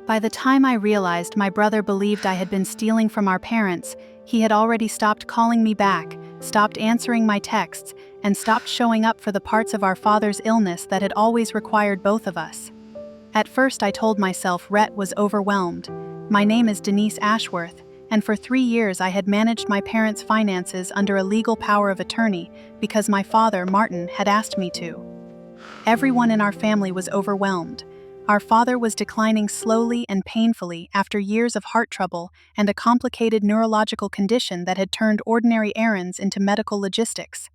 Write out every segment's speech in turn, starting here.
By the time I realized my brother believed I had been stealing from our parents, he had already stopped calling me back, stopped answering my texts, and stopped showing up for the parts of our father's illness that had always required both of us. At first I told myself Rhett was overwhelmed. My name is Denise Ashworth, and for 3 years I had managed my parents' finances under a legal power of attorney because my father, Martin, had asked me to. Everyone in our family was overwhelmed. Our father was declining slowly and painfully after years of heart trouble and a complicated neurological condition that had turned ordinary errands into medical logistics.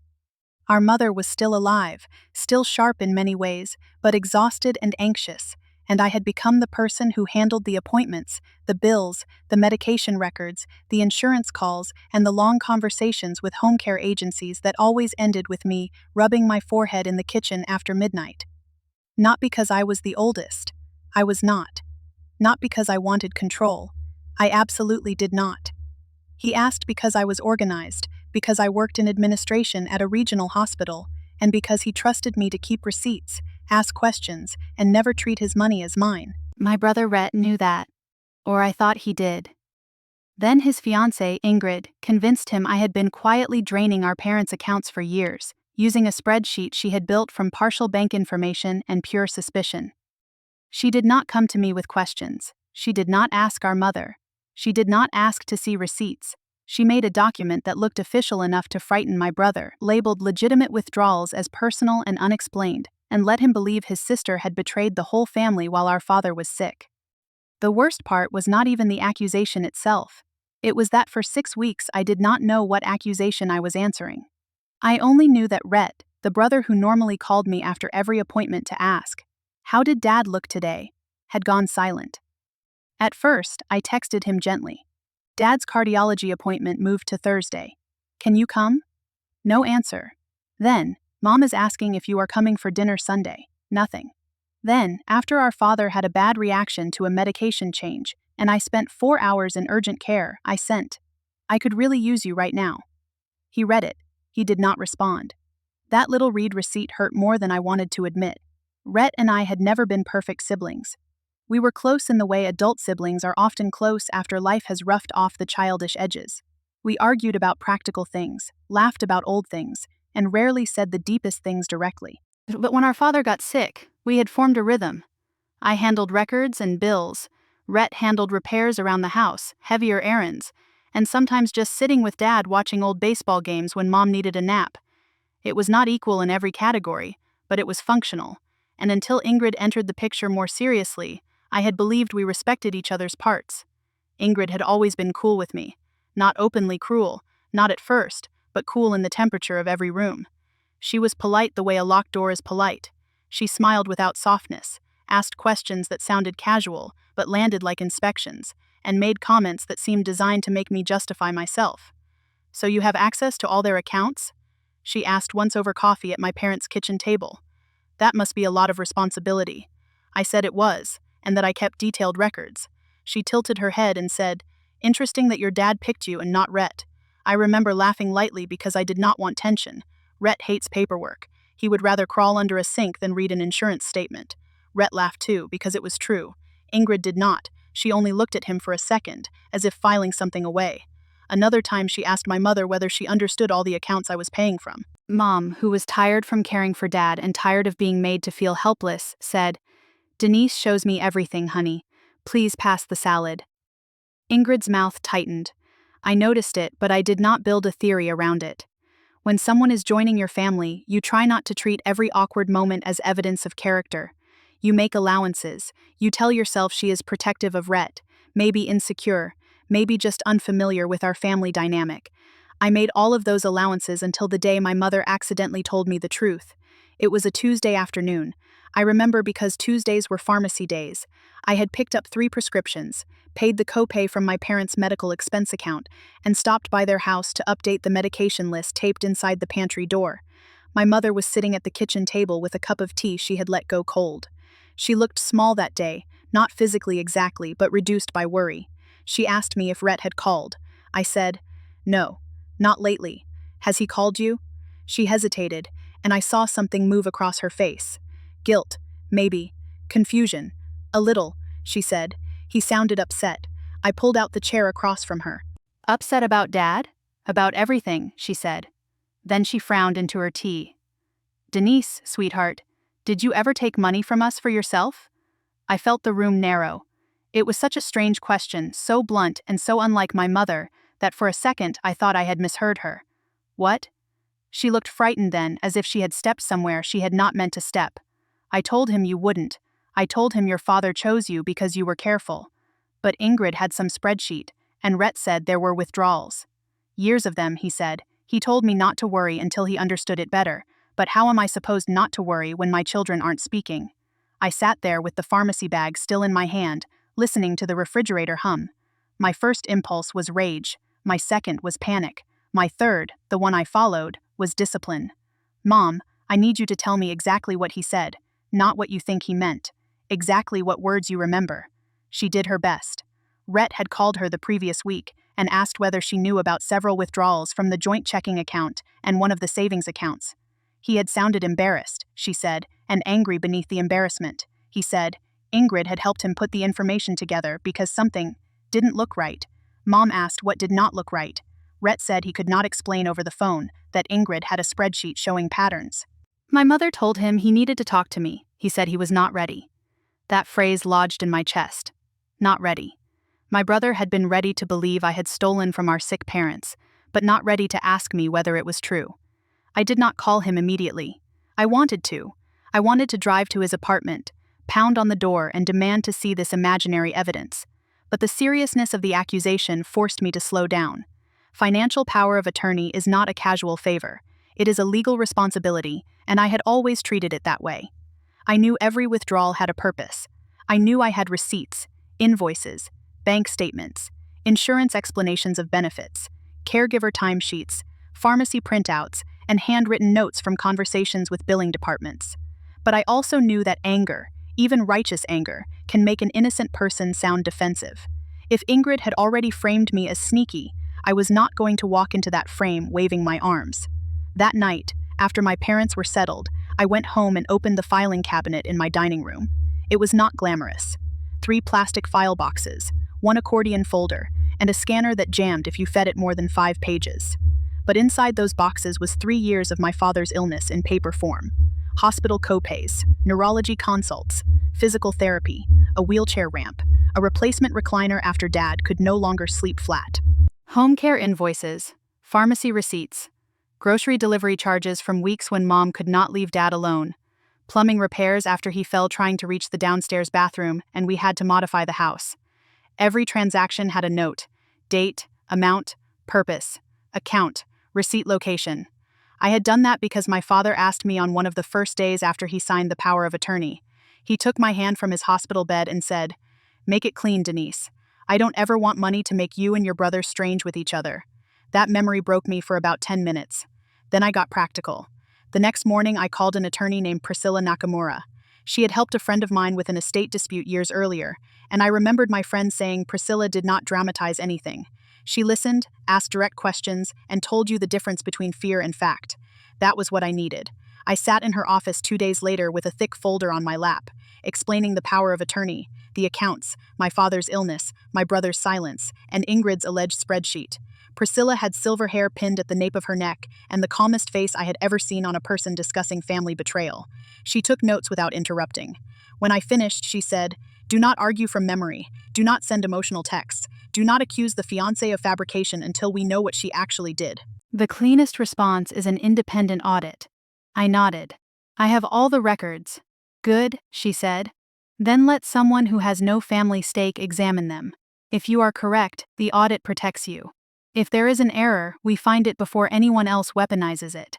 Our mother was still alive, still sharp in many ways, but exhausted and anxious, and I had become the person who handled the appointments, the bills, the medication records, the insurance calls, and the long conversations with home care agencies that always ended with me rubbing my forehead in the kitchen after midnight. Not because I was the oldest. I was not. Not because I wanted control. I absolutely did not. He asked because I was organized, because I worked in administration at a regional hospital, and because he trusted me to keep receipts, ask questions, and never treat his money as mine. My brother Rhett knew that. Or I thought he did. Then his fiancée, Ingrid, convinced him I had been quietly draining our parents' accounts for years, using a spreadsheet she had built from partial bank information and pure suspicion. She did not come to me with questions. She did not ask our mother. She did not ask to see receipts. She made a document that looked official enough to frighten my brother, labeled legitimate withdrawals as personal and unexplained, and let him believe his sister had betrayed the whole family while our father was sick. The worst part was not even the accusation itself. It was that for 6 weeks I did not know what accusation I was answering. I only knew that Rhett, the brother who normally called me after every appointment to ask, "How did Dad look today?" had gone silent. At first, I texted him gently. "Dad's cardiology appointment moved to Thursday. Can you come?" No answer. Then, "Mom is asking if you are coming for dinner Sunday." Nothing. Then, after our father had a bad reaction to a medication change, and I spent 4 hours in urgent care, I sent, "I could really use you right now." He read it. He did not respond. That little read receipt hurt more than I wanted to admit. Rhett and I had never been perfect siblings. We were close in the way adult siblings are often close after life has roughed off the childish edges. We argued about practical things, laughed about old things, and rarely said the deepest things directly. But when our father got sick, we had formed a rhythm. I handled records and bills. Rhett handled repairs around the house, heavier errands, and sometimes just sitting with Dad watching old baseball games when Mom needed a nap. It was not equal in every category, but it was functional, and until Ingrid entered the picture more seriously, I had believed we respected each other's parts. Ingrid had always been cool with me. Not openly cruel, not at first, but cool in the temperature of every room. She was polite the way a locked door is polite. She smiled without softness, asked questions that sounded casual, but landed like inspections, and made comments that seemed designed to make me justify myself. "So you have access to all their accounts?" she asked once over coffee at my parents' kitchen table. That must be a lot of responsibility. I said it was, and that I kept detailed records. She tilted her head and said, "Interesting that your dad picked you and not Rhett." I remember laughing lightly because I did not want tension. Rhett hates paperwork. He would rather crawl under a sink than read an insurance statement. Rhett laughed too, because it was true. Ingrid did not. She only looked at him for a second, as if filing something away. Another time she asked my mother whether she understood all the accounts I was paying from. Mom, who was tired from caring for Dad and tired of being made to feel helpless, said, "Denise shows me everything, honey. Please pass the salad." Ingrid's mouth tightened. I noticed it, but I did not build a theory around it. When someone is joining your family, you try not to treat every awkward moment as evidence of character. You make allowances. You tell yourself she is protective of Rhett, maybe insecure, maybe just unfamiliar with our family dynamic. I made all of those allowances until the day my mother accidentally told me the truth. It was a Tuesday afternoon. I remember because Tuesdays were pharmacy days. I had picked up 3 prescriptions, paid the copay from my parents' medical expense account, and stopped by their house to update the medication list taped inside the pantry door. My mother was sitting at the kitchen table with a cup of tea she had let go cold. She looked small that day, not physically exactly, but reduced by worry. She asked me if Rhett had called. I said, "No, not lately. Has he called you?" She hesitated, and I saw something move across her face. Guilt, maybe. Confusion. A little, she said. He sounded upset. I pulled out the chair across from her. Upset about Dad? About everything, she said. Then she frowned into her tea. Denise, sweetheart, did you ever take money from us for yourself? I felt the room narrow. It was such a strange question, so blunt and so unlike my mother, that for a second I thought I had misheard her. What? She looked frightened then, as if she had stepped somewhere she had not meant to step. I told him you wouldn't. I told him your father chose you because you were careful. But Ingrid had some spreadsheet, and Rhett said there were withdrawals. Years of them, he said. He told me not to worry until he understood it better, but how am I supposed not to worry when my children aren't speaking? I sat there with the pharmacy bag still in my hand, listening to the refrigerator hum. My first impulse was rage, my second was panic, my third, the one I followed, was discipline. Mom, I need you to tell me exactly what he said, not what you think he meant, exactly what words you remember. She did her best. Rhett had called her the previous week and asked whether she knew about several withdrawals from the joint checking account and one of the savings accounts. He had sounded embarrassed, she said, and angry beneath the embarrassment. He said Ingrid had helped him put the information together because something didn't look right. Mom asked what did not look right. Rhett said he could not explain over the phone that Ingrid had a spreadsheet showing patterns. My mother told him he needed to talk to me. He said he was not ready. That phrase lodged in my chest. Not ready. My brother had been ready to believe I had stolen from our sick parents, but not ready to ask me whether it was true. I did not call him immediately. I wanted to. I wanted to drive to his apartment, pound on the door and demand to see this imaginary evidence. But the seriousness of the accusation forced me to slow down. Financial power of attorney is not a casual favor. It is a legal responsibility, and I had always treated it that way. I knew every withdrawal had a purpose. I knew I had receipts, invoices, bank statements, insurance explanations of benefits, caregiver timesheets, pharmacy printouts, and handwritten notes from conversations with billing departments. But I also knew that anger, even righteous anger, can make an innocent person sound defensive. If Ingrid had already framed me as sneaky, I was not going to walk into that frame waving my arms. That night, after my parents were settled, I went home and opened the filing cabinet in my dining room. It was not glamorous. 3 plastic file boxes, 1 accordion folder, and a scanner that jammed if you fed it more than 5 pages. But inside those boxes was 3 years of my father's illness in paper form. Hospital copays, neurology consults, physical therapy, a wheelchair ramp, a replacement recliner after Dad could no longer sleep flat. Home care invoices, pharmacy receipts, grocery delivery charges from weeks when Mom could not leave Dad alone, plumbing repairs after he fell trying to reach the downstairs bathroom and we had to modify the house. Every transaction had a note, date, amount, purpose, account, receipt location. I had done that because my father asked me on one of the first days after he signed the power of attorney. He took my hand from his hospital bed and said, "Make it clean, Denise. I don't ever want money to make you and your brother strange with each other." That memory broke me for about 10 minutes. Then I got practical. The next morning I called an attorney named Priscilla Nakamura. She had helped a friend of mine with an estate dispute years earlier, and I remembered my friend saying Priscilla did not dramatize anything. She listened, asked direct questions, and told you the difference between fear and fact. That was what I needed. I sat in her office 2 days later with a thick folder on my lap, explaining the power of attorney, the accounts, my father's illness, my brother's silence, and Ingrid's alleged spreadsheet. Priscilla had silver hair pinned at the nape of her neck and the calmest face I had ever seen on a person discussing family betrayal. She took notes without interrupting. When I finished, she said, "Do not argue from memory. Do not send emotional texts. Do not accuse the fiancé of fabrication until we know what she actually did." The cleanest response is an independent audit. I nodded. "I have all the records." "Good," she said. "Then let someone who has no family stake examine them. If you are correct, the audit protects you. If there is an error, we find it before anyone else weaponizes it."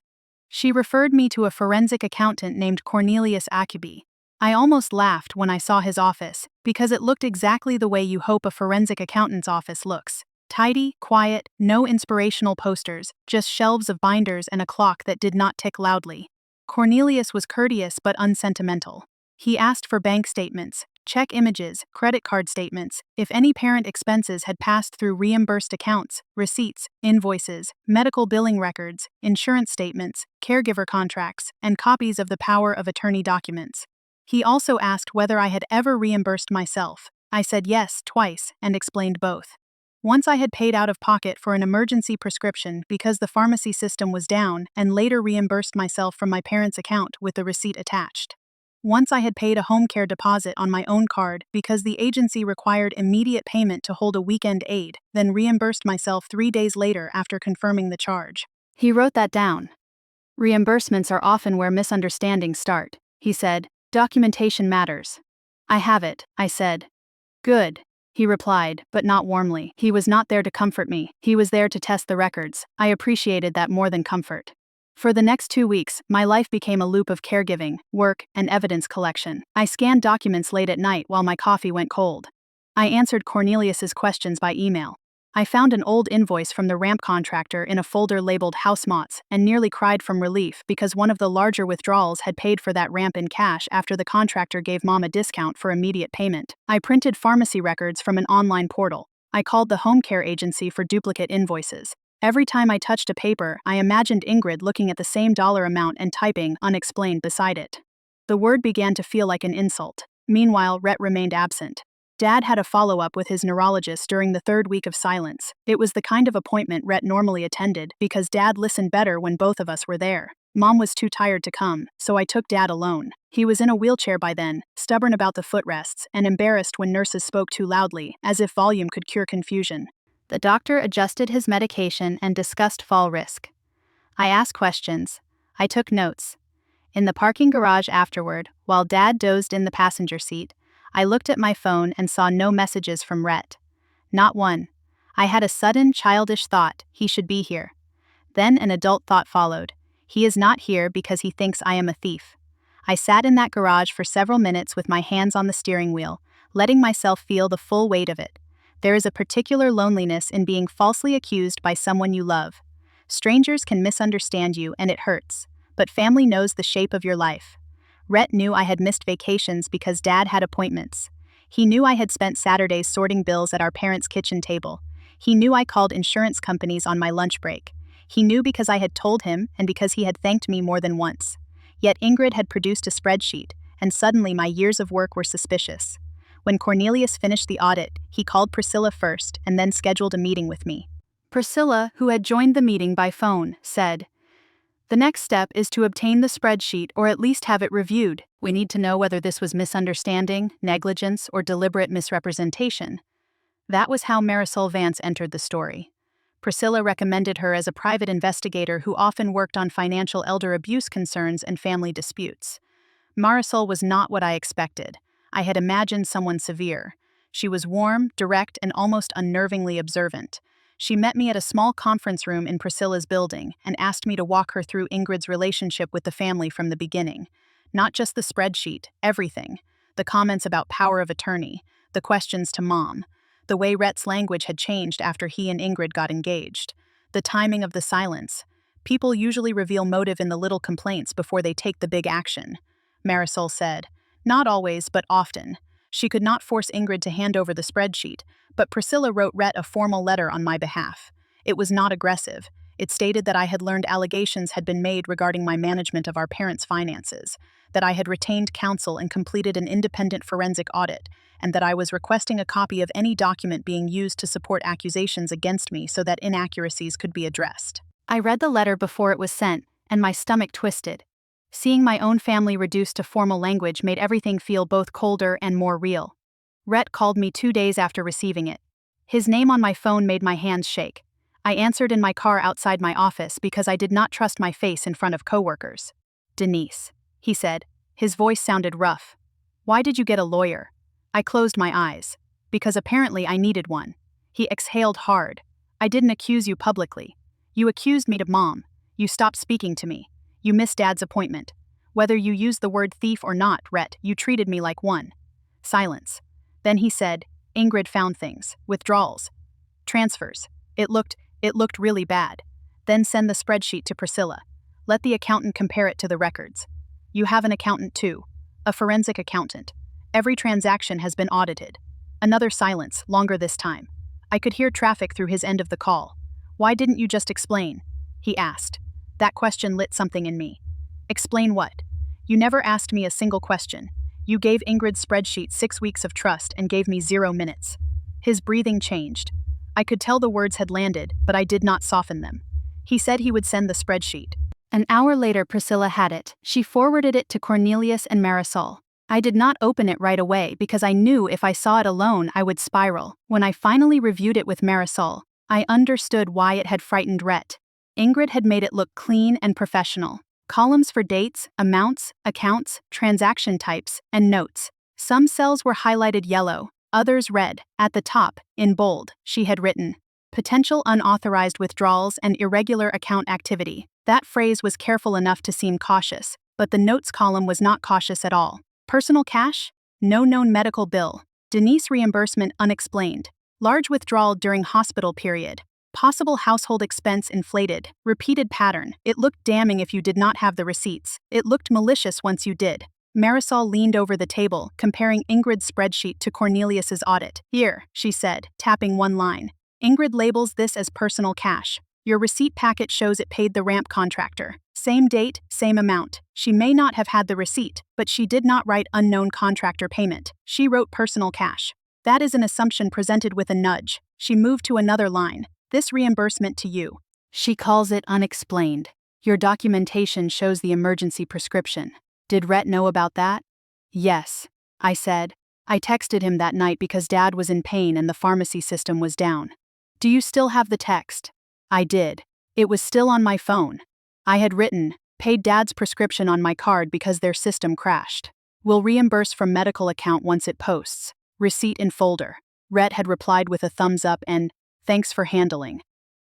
She referred me to a forensic accountant named Cornelius Accuby. I almost laughed when I saw his office, because it looked exactly the way you hope a forensic accountant's office looks. Tidy, quiet, no inspirational posters, just shelves of binders and a clock that did not tick loudly. Cornelius was courteous but unsentimental. He asked for bank statements, check images, credit card statements, if any parent expenses had passed through reimbursed accounts, receipts, invoices, medical billing records, insurance statements, caregiver contracts, and copies of the power of attorney documents. He also asked whether I had ever reimbursed myself. I said yes twice and explained both. Once I had paid out of pocket for an emergency prescription because the pharmacy system was down and later reimbursed myself from my parents' account with the receipt attached. Once I had paid a home care deposit on my own card because the agency required immediate payment to hold a weekend aid, then reimbursed myself 3 days later after confirming the charge. He wrote that down. Reimbursements are often where misunderstandings start, he said. Documentation matters. I have it, I said. Good, he replied, but not warmly. He was not there to comfort me, he was there to test the records. I appreciated that more than comfort. For the next 2 weeks, my life became a loop of caregiving, work, and evidence collection. I scanned documents late at night while my coffee went cold. I answered Cornelius's questions by email. I found an old invoice from the ramp contractor in a folder labeled House Mots and nearly cried from relief because one of the larger withdrawals had paid for that ramp in cash after the contractor gave Mom a discount for immediate payment. I printed pharmacy records from an online portal. I called the home care agency for duplicate invoices. Every time I touched a paper, I imagined Ingrid looking at the same dollar amount and typing unexplained beside it. The word began to feel like an insult. Meanwhile, Rhett remained absent. Dad had a follow-up with his neurologist during the 3rd week of silence. It was the kind of appointment Rhett normally attended because Dad listened better when both of us were there. Mom was too tired to come, so I took Dad alone. He was in a wheelchair by then, stubborn about the footrests, and embarrassed when nurses spoke too loudly, as if volume could cure confusion. The doctor adjusted his medication and discussed fall risk. I asked questions. I took notes. In the parking garage afterward, while Dad dozed in the passenger seat, I looked at my phone and saw no messages from Rhett. Not one. I had a sudden, childish thought, he should be here. Then an adult thought followed. He is not here because he thinks I am a thief. I sat in that garage for several minutes with my hands on the steering wheel, letting myself feel the full weight of it. There is a particular loneliness in being falsely accused by someone you love. Strangers can misunderstand you and it hurts, but family knows the shape of your life. Rhett knew I had missed vacations because Dad had appointments. He knew I had spent Saturdays sorting bills at our parents' kitchen table. He knew I called insurance companies on my lunch break. He knew because I had told him and because he had thanked me more than once. Yet Ingrid had produced a spreadsheet, and suddenly my years of work were suspicious. When Cornelius finished the audit, he called Priscilla first and then scheduled a meeting with me. Priscilla, who had joined the meeting by phone, said, "The next step is to obtain the spreadsheet or at least have it reviewed. We need to know whether this was misunderstanding, negligence, or deliberate misrepresentation." That was how Marisol Vance entered the story. Priscilla recommended her as a private investigator who often worked on financial elder abuse concerns and family disputes. Marisol was not what I expected. I had imagined someone severe. She was warm, direct, and almost unnervingly observant. She met me at a small conference room in Priscilla's building and asked me to walk her through Ingrid's relationship with the family from the beginning. Not just the spreadsheet, everything. The comments about power of attorney, the questions to Mom, the way Rhett's language had changed after he and Ingrid got engaged, the timing of the silence. People usually reveal motive in the little complaints before they take the big action. Marisol said, "Not always, but often." She could not force Ingrid to hand over the spreadsheet, but Priscilla wrote Rhett a formal letter on my behalf. It was not aggressive. It stated that I had learned allegations had been made regarding my management of our parents' finances, that I had retained counsel and completed an independent forensic audit, and that I was requesting a copy of any document being used to support accusations against me so that inaccuracies could be addressed. I read the letter before it was sent, and my stomach twisted. Seeing my own family reduced to formal language made everything feel both colder and more real. Rhett called me 2 days after receiving it. His name on my phone made my hands shake. I answered in my car outside my office because I did not trust my face in front of coworkers. "Denise," he said. His voice sounded rough. "Why did you get a lawyer?" I closed my eyes. "Because apparently I needed one." He exhaled hard. "I didn't accuse you publicly. You accused me to Mom. You stopped speaking to me. You missed Dad's appointment. Whether you used the word thief or not, Rhett, you treated me like one." Silence. Then he said, "Ingrid found things. Withdrawals. Transfers. It looked really bad. Then send the spreadsheet to Priscilla. Let the accountant compare it to the records. You have an accountant too. A forensic accountant. Every transaction has been audited." Another silence, longer this time. I could hear traffic through his end of the call. "Why didn't you just explain?" he asked. That question lit something in me. "Explain what? You never asked me a single question. You gave Ingrid's spreadsheet 6 weeks of trust and gave me 0 minutes. His breathing changed. I could tell the words had landed, but I did not soften them. He said he would send the spreadsheet. An hour later, Priscilla had it. She forwarded it to Cornelius and Marisol. I did not open it right away because I knew if I saw it alone I would spiral. When I finally reviewed it with Marisol, I understood why it had frightened Rhett. Ingrid had made it look clean and professional. Columns for dates, amounts, accounts, transaction types, and notes. Some cells were highlighted yellow, others red. At the top, in bold, she had written, "Potential unauthorized withdrawals and irregular account activity." That phrase was careful enough to seem cautious, but the notes column was not cautious at all. Personal cash? No known medical bill. Denise reimbursement unexplained. Large withdrawal during hospital period. Possible household expense inflated. Repeated pattern. It looked damning if you did not have the receipts. It looked malicious once you did. Marisol leaned over the table, comparing Ingrid's spreadsheet to Cornelius's audit. "Here," she said, tapping one line. "Ingrid labels this as personal cash. Your receipt packet shows it paid the ramp contractor. Same date, same amount. She may not have had the receipt, but she did not write unknown contractor payment. She wrote personal cash. That is an assumption presented with a nudge." She moved to another line. "This reimbursement to you." She calls it unexplained. "Your documentation shows the emergency prescription. Did Rhett know about that?" "Yes," I said. "I texted him that night because Dad was in pain and the pharmacy system was down." "Do you still have the text?" I did. It was still on my phone. I had written, "Paid Dad's prescription on my card because their system crashed. Will reimburse from medical account once it posts. Receipt in folder." Rhett had replied with a thumbs up and, "Thanks for handling."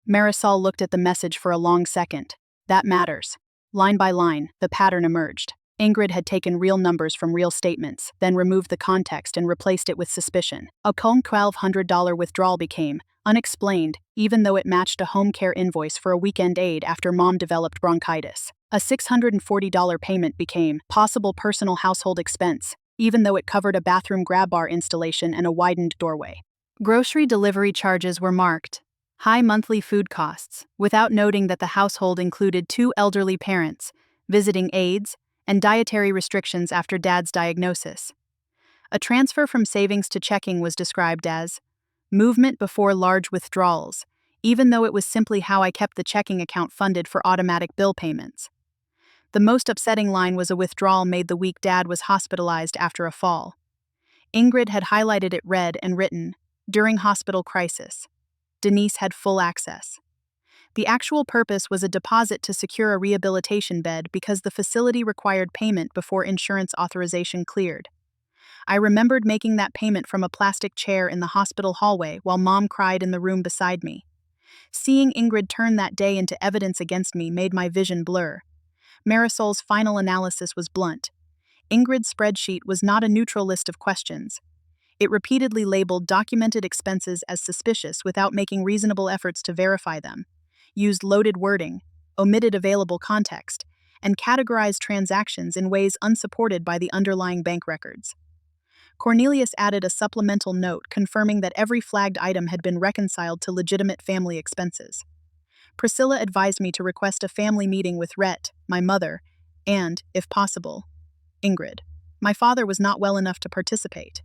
Marisol looked at the message for a long second. "That matters." Line by line, the pattern emerged. Ingrid had taken real numbers from real statements, then removed the context and replaced it with suspicion. A $1,200 withdrawal became unexplained, even though it matched a home care invoice for a weekend aid after Mom developed bronchitis. A $640 payment became possible personal household expense, even though it covered a bathroom grab bar installation and a widened doorway. Grocery delivery charges were marked high monthly food costs, without noting that the household included 2 elderly parents, visiting aides, and dietary restrictions after Dad's diagnosis. A transfer from savings to checking was described as movement before large withdrawals, even though it was simply how I kept the checking account funded for automatic bill payments. The most upsetting line was a withdrawal made the week Dad was hospitalized after a fall. Ingrid had highlighted it red and written, "During hospital crisis." Denise had full access. The actual purpose was a deposit to secure a rehabilitation bed because the facility required payment before insurance authorization cleared. I remembered making that payment from a plastic chair in the hospital hallway while Mom cried in the room beside me. Seeing Ingrid turn that day into evidence against me made my vision blur. Marisol's final analysis was blunt. Ingrid's spreadsheet was not a neutral list of questions. It repeatedly labeled documented expenses as suspicious without making reasonable efforts to verify them, used loaded wording, omitted available context, and categorized transactions in ways unsupported by the underlying bank records. Cornelius added a supplemental note confirming that every flagged item had been reconciled to legitimate family expenses. Priscilla advised me to request a family meeting with Rhett, my mother, and, if possible, Ingrid. My father was not well enough to participate.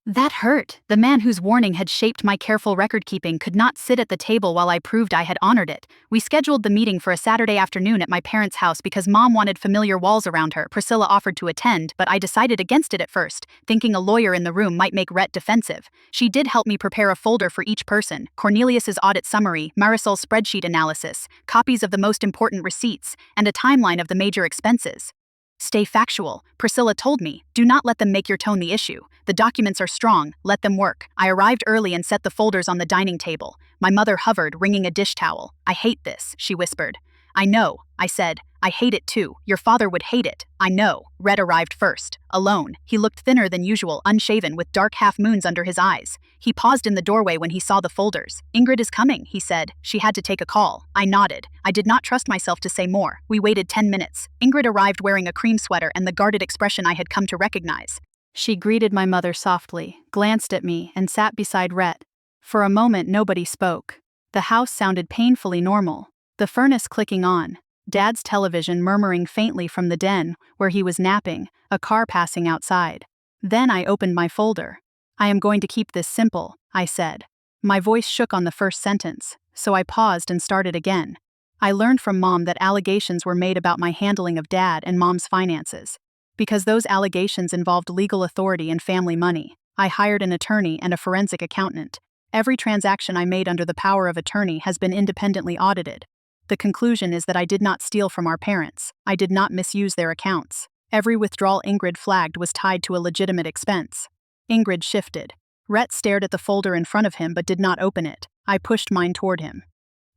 That hurt. The man whose warning had shaped my careful record-keeping could not sit at the table while I proved I had honored it. We scheduled the meeting for a Saturday afternoon at my parents' house because Mom wanted familiar walls around her. Priscilla offered to attend, but I decided against it at first, thinking a lawyer in the room might make Rhett defensive. She did help me prepare a folder for each person: Cornelius's audit summary, Marisol's spreadsheet analysis, copies of the most important receipts, and a timeline of the major expenses. "Stay factual," Priscilla told me. "Do not let them make your tone the issue. The documents are strong, let them work." I arrived early and set the folders on the dining table. My mother hovered, wringing a dish towel. "I hate this," she whispered. "I know," I said. "I hate it too. Your father would hate it." "I know." Rhett arrived first, alone. He looked thinner than usual, unshaven, with dark half-moons under his eyes. He paused in the doorway when he saw the folders. "Ingrid is coming," he said. "She had to take a call." I nodded. I did not trust myself to say more. We waited 10 minutes. Ingrid arrived wearing a cream sweater and the guarded expression I had come to recognize. She greeted my mother softly, glanced at me, and sat beside Rhett. For a moment, nobody spoke. The house sounded painfully normal. The furnace clicking on, Dad's television murmuring faintly from the den where he was napping, a car passing outside. Then I opened my folder. I am going to keep this simple, I said. My voice shook on the first sentence, so I paused and started again. I learned from Mom that allegations were made about my handling of Dad and Mom's finances. Because those allegations involved legal authority and family money, I hired an attorney and a forensic accountant. Every transaction I made under the power of attorney has been independently audited. The conclusion is that I did not steal from our parents. I did not misuse their accounts. Every withdrawal Ingrid flagged was tied to a legitimate expense. Ingrid shifted. Rhett stared at the folder in front of him but did not open it. I pushed mine toward him.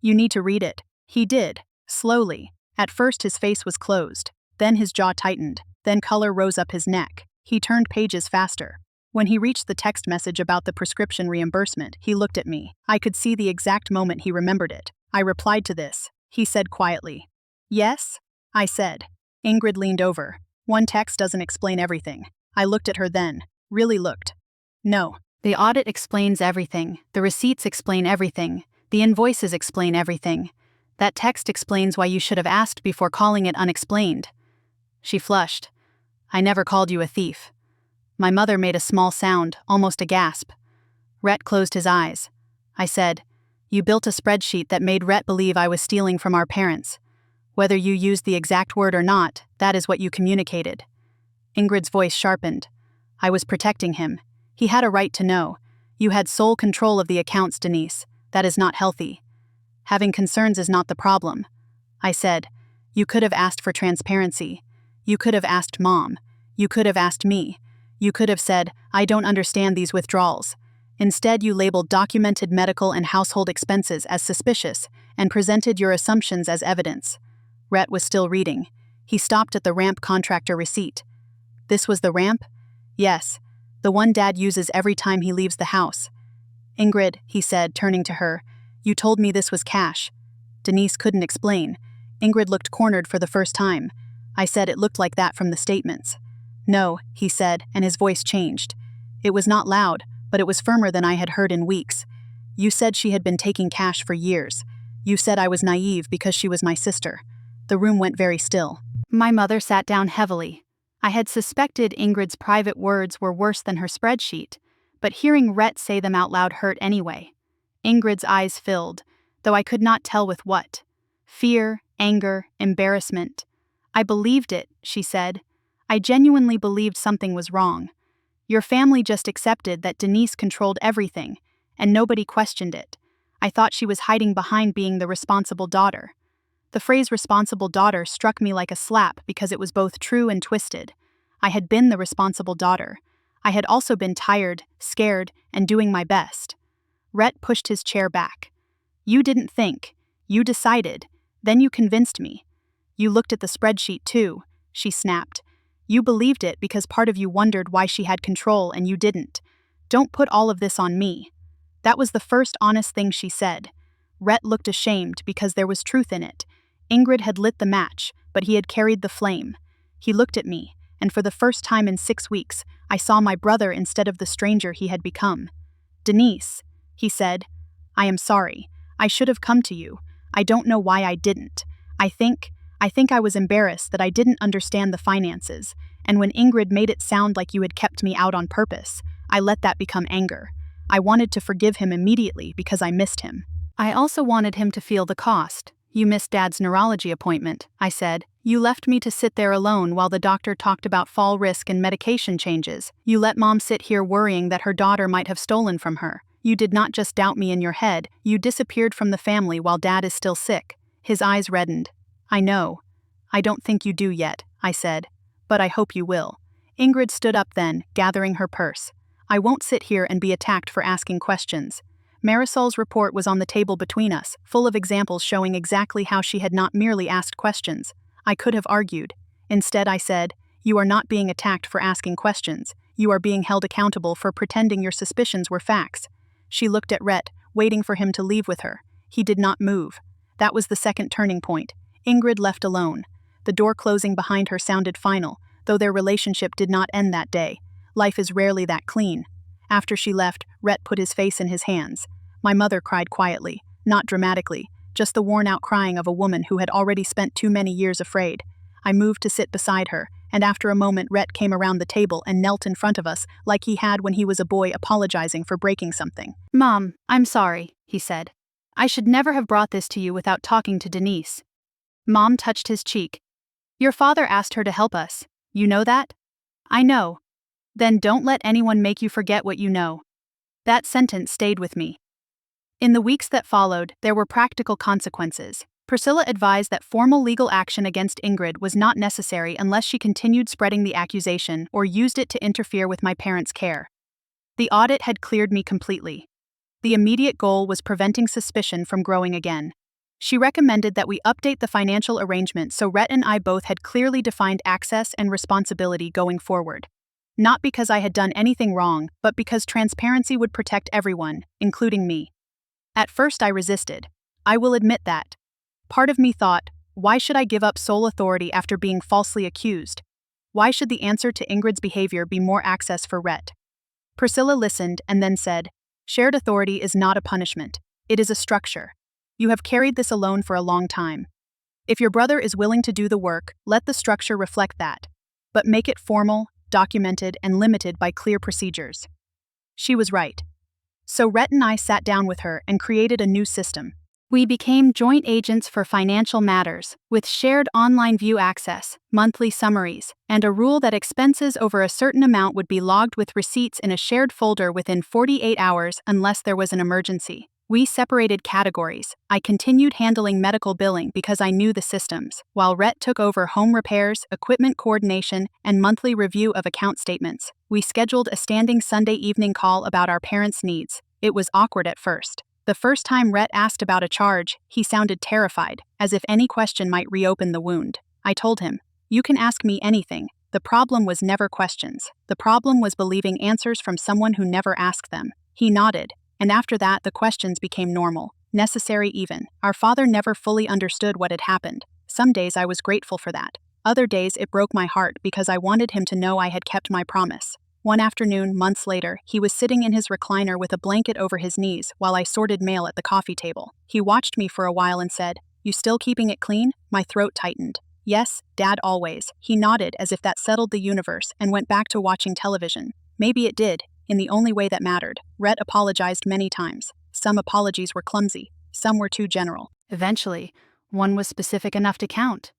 You need to read it. He did, slowly. At first his face was closed. Then his jaw tightened. Then color rose up his neck. He turned pages faster. When he reached the text message about the prescription reimbursement, he looked at me. I could see the exact moment he remembered it. I replied to this. He said quietly. Yes? I said. Ingrid leaned over. One text doesn't explain everything. I looked at her then. Really looked. No. The audit explains everything. The receipts explain everything. The invoices explain everything. That text explains why you should have asked before calling it unexplained. She flushed. I never called you a thief. My mother made a small sound, almost a gasp. Rhett closed his eyes. I said, you built a spreadsheet that made Rhett believe I was stealing from our parents. Whether you used the exact word or not, that is what you communicated. Ingrid's voice sharpened. I was protecting him. He had a right to know. You had sole control of the accounts, Denise. That is not healthy. Having concerns is not the problem. I said, you could have asked for transparency. You could have asked Mom. You could have asked me. You could have said, I don't understand these withdrawals. Instead, you labeled documented medical and household expenses as suspicious and presented your assumptions as evidence. Rhett was still reading. He stopped at the ramp contractor receipt. This was the ramp? Yes. The one Dad uses every time he leaves the house. Ingrid, he said, turning to her, you told me this was cash. Denise couldn't explain. Ingrid looked cornered for the first time. I said it looked like that from the statements. No, he said, and his voice changed. It was not loud, but it was firmer than I had heard in weeks. You said she had been taking cash for years. You said I was naive because she was my sister. The room went very still. My mother sat down heavily. I had suspected Ingrid's private words were worse than her spreadsheet, but hearing Rhett say them out loud hurt anyway. Ingrid's eyes filled, though I could not tell with what. Fear, anger, embarrassment. I believed it, she said. I genuinely believed something was wrong. Your family just accepted that Denise controlled everything, and nobody questioned it. I thought she was hiding behind being the responsible daughter. The phrase responsible daughter struck me like a slap because it was both true and twisted. I had been the responsible daughter. I had also been tired, scared, and doing my best. Rhett pushed his chair back. You didn't think. You decided. Then you convinced me. You looked at the spreadsheet too, she snapped. You believed it because part of you wondered why she had control and you didn't. Don't put all of this on me. That was the first honest thing she said. Rhett looked ashamed because there was truth in it. Ingrid had lit the match, but he had carried the flame. He looked at me, and for the first time in 6 weeks, I saw my brother instead of the stranger he had become. Denise, he said, I am sorry. I should have come to you. I don't know why I didn't. I think I was embarrassed that I didn't understand the finances, and when Ingrid made it sound like you had kept me out on purpose, I let that become anger. I wanted to forgive him immediately because I missed him. I also wanted him to feel the cost. You missed Dad's neurology appointment, I said. You left me to sit there alone while the doctor talked about fall risk and medication changes. You let Mom sit here worrying that her daughter might have stolen from her. You did not just doubt me in your head, you disappeared from the family while Dad is still sick. His eyes reddened. I know. I don't think you do yet, I said. But I hope you will. Ingrid stood up then, gathering her purse. I won't sit here and be attacked for asking questions. Marisol's report was on the table between us, full of examples showing exactly how she had not merely asked questions. I could have argued. Instead, I said, you are not being attacked for asking questions. You are being held accountable for pretending your suspicions were facts. She looked at Rhett, waiting for him to leave with her. He did not move. That was the second turning point. Ingrid left alone. The door closing behind her sounded final, though their relationship did not end that day. Life is rarely that clean. After she left, Rhett put his face in his hands. My mother cried quietly, not dramatically, just the worn-out crying of a woman who had already spent too many years afraid. I moved to sit beside her, and after a moment Rhett came around the table and knelt in front of us like he had when he was a boy apologizing for breaking something. "Mom, I'm sorry," he said. "I should never have brought this to you without talking to Denise." Mom touched his cheek. "Your father asked her to help us. You know that?" "I know." "Then don't let anyone make you forget what you know." That sentence stayed with me. In the weeks that followed, there were practical consequences. Priscilla advised that formal legal action against Ingrid was not necessary unless she continued spreading the accusation or used it to interfere with my parents' care. The audit had cleared me completely. The immediate goal was preventing suspicion from growing again. She recommended that we update the financial arrangement so Rhett and I both had clearly defined access and responsibility going forward. Not because I had done anything wrong, but because transparency would protect everyone, including me. At first I resisted. I will admit that. Part of me thought, why should I give up sole authority after being falsely accused? Why should the answer to Ingrid's behavior be more access for Rhett? Priscilla listened and then said, "Shared authority is not a punishment. It is a structure. You have carried this alone for a long time. If your brother is willing to do the work, let the structure reflect that. But make it formal, documented, and limited by clear procedures." She was right. So Rhett and I sat down with her and created a new system. We became joint agents for financial matters, with shared online view access, monthly summaries, and a rule that expenses over a certain amount would be logged with receipts in a shared folder within 48 hours unless there was an emergency. We separated categories. I continued handling medical billing because I knew the systems, while Rhett took over home repairs, equipment coordination, and monthly review of account statements. We scheduled a standing Sunday evening call about our parents' needs. It was awkward at first. The first time Rhett asked about a charge, he sounded terrified, as if any question might reopen the wound. I told him, "You can ask me anything. The problem was never questions. The problem was believing answers from someone who never asked them." He nodded, and after that the questions became normal, necessary even. Our father never fully understood what had happened. Some days I was grateful for that. Other days it broke my heart because I wanted him to know I had kept my promise. One afternoon, months later, he was sitting in his recliner with a blanket over his knees while I sorted mail at the coffee table. He watched me for a while and said, "You still keeping it clean?" My throat tightened. "Yes, Dad, always." He nodded as if that settled the universe and went back to watching television. Maybe it did, in the only way that mattered. Rhett apologized many times. Some apologies were clumsy. Some were too general. Eventually, one was specific enough to count.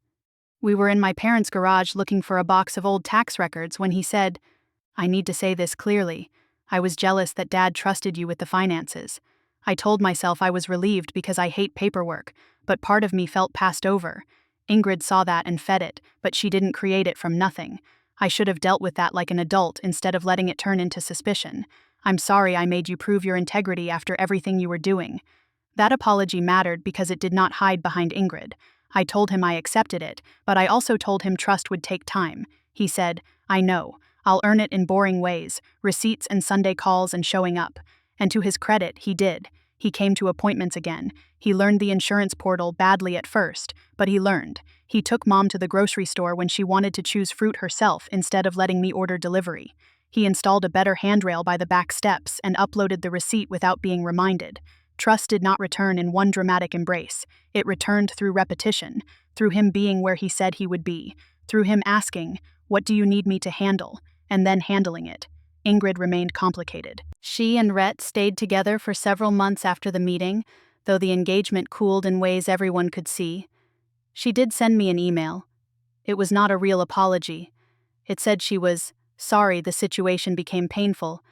We were in my parents' garage looking for a box of old tax records when he said, "I need to say this clearly. I was jealous that Dad trusted you with the finances." I told myself I was relieved because I hate paperwork, but part of me felt passed over. Ingrid saw that and fed it, but she didn't create it from nothing. I should have dealt with that like an adult instead of letting it turn into suspicion. "I'm sorry I made you prove your integrity after everything you were doing." That apology mattered because it did not hide behind Ingrid. I told him I accepted it, but I also told him trust would take time. He said, "I know. I'll earn it in boring ways, receipts and Sunday calls and showing up." And to his credit, he did. He came to appointments again. He learned the insurance portal badly at first, but he learned. He took Mom to the grocery store when she wanted to choose fruit herself instead of letting me order delivery. He installed a better handrail by the back steps and uploaded the receipt without being reminded. Trust did not return in one dramatic embrace. It returned through repetition, through him being where he said he would be, through him asking, "What do you need me to handle?" and then handling it. Ingrid remained complicated. She and Rhett stayed together for several months after the meeting, though the engagement cooled in ways everyone could see. She did send me an email. It was not a real apology. It said she was sorry the situation became painful,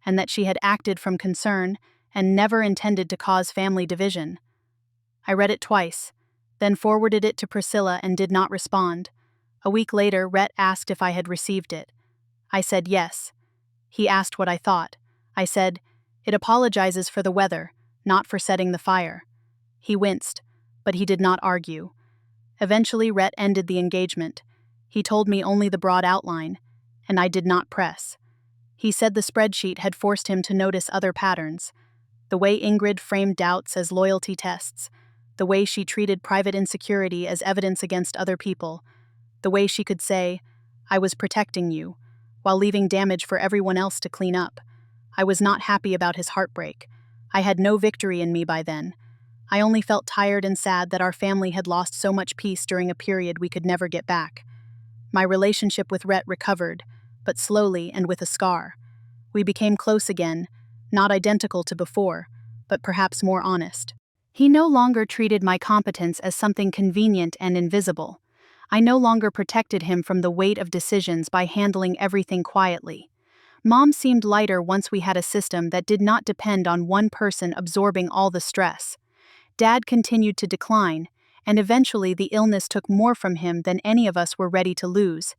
and that she had acted from concern and never intended to cause family division. I read it twice, then forwarded it to Priscilla and did not respond. A week later, Rhett asked if I had received it. I said yes. He asked what I thought. I said, "It apologizes for the weather, not for setting the fire." He winced, but he did not argue. Eventually, Rhett ended the engagement. He told me only the broad outline, and I did not press. He said the spreadsheet had forced him to notice other patterns. The way Ingrid framed doubts as loyalty tests, the way she treated private insecurity as evidence against other people, the way she could say, "I was protecting you," while leaving damage for everyone else to clean up. I was not happy about his heartbreak. I had no victory in me by then. I only felt tired and sad that our family had lost so much peace during a period we could never get back. My relationship with Rhett recovered, but slowly and with a scar. We became close again, not identical to before, but perhaps more honest. He no longer treated my competence as something convenient and invisible. I no longer protected him from the weight of decisions by handling everything quietly. Mom seemed lighter once we had a system that did not depend on one person absorbing all the stress. Dad continued to decline, and eventually the illness took more from him than any of us were ready to lose.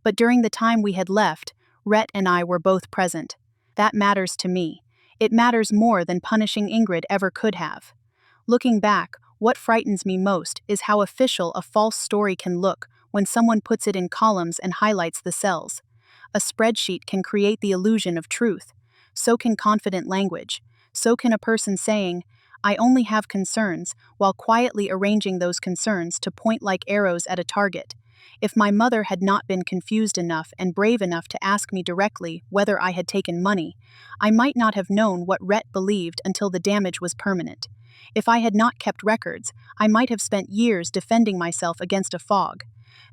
But during the time we had left, Rhett and I were both present. That matters to me. It matters more than punishing Ingrid ever could have. Looking back, what frightens me most is how official a false story can look when someone puts it in columns and highlights the cells. A spreadsheet can create the illusion of truth. So can confident language. So can a person saying, "I only have concerns," while quietly arranging those concerns to point like arrows at a target. If my mother had not been confused enough and brave enough to ask me directly whether I had taken money, I might not have known what Rhett believed until the damage was permanent. If I had not kept records, I might have spent years defending myself against a fog.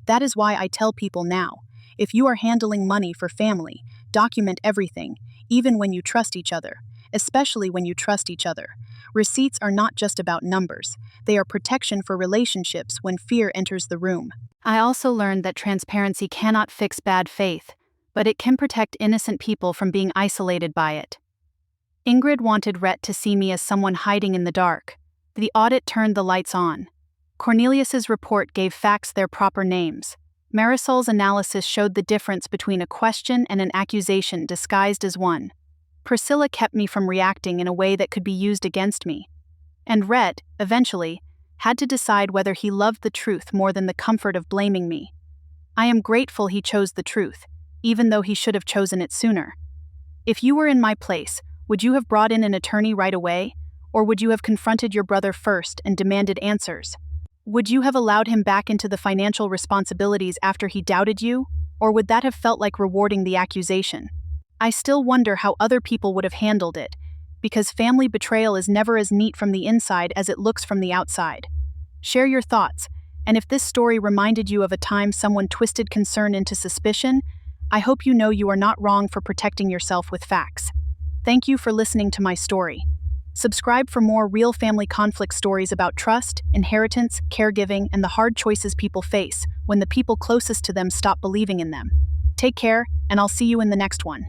That is why I tell people now, if you are handling money for family, document everything, even when you trust each other, especially when you trust each other. Receipts are not just about numbers, they are protection for relationships when fear enters the room. I also learned that transparency cannot fix bad faith, but it can protect innocent people from being isolated by it. Ingrid wanted Rhett to see me as someone hiding in the dark. The audit turned the lights on. Cornelius's report gave facts their proper names. Marisol's analysis showed the difference between a question and an accusation disguised as one. Priscilla kept me from reacting in a way that could be used against me. And Rhett, eventually, had to decide whether he loved the truth more than the comfort of blaming me. I am grateful he chose the truth, even though he should have chosen it sooner. If you were in my place, would you have brought in an attorney right away? Or would you have confronted your brother first and demanded answers? Would you have allowed him back into the financial responsibilities after he doubted you? Or would that have felt like rewarding the accusation? I still wonder how other people would have handled it, because family betrayal is never as neat from the inside as it looks from the outside. Share your thoughts, and if this story reminded you of a time someone twisted concern into suspicion, I hope you know you are not wrong for protecting yourself with facts. Thank you for listening to my story. Subscribe for more real family conflict stories about trust, inheritance, caregiving, and the hard choices people face when the people closest to them stop believing in them. Take care, and I'll see you in the next one.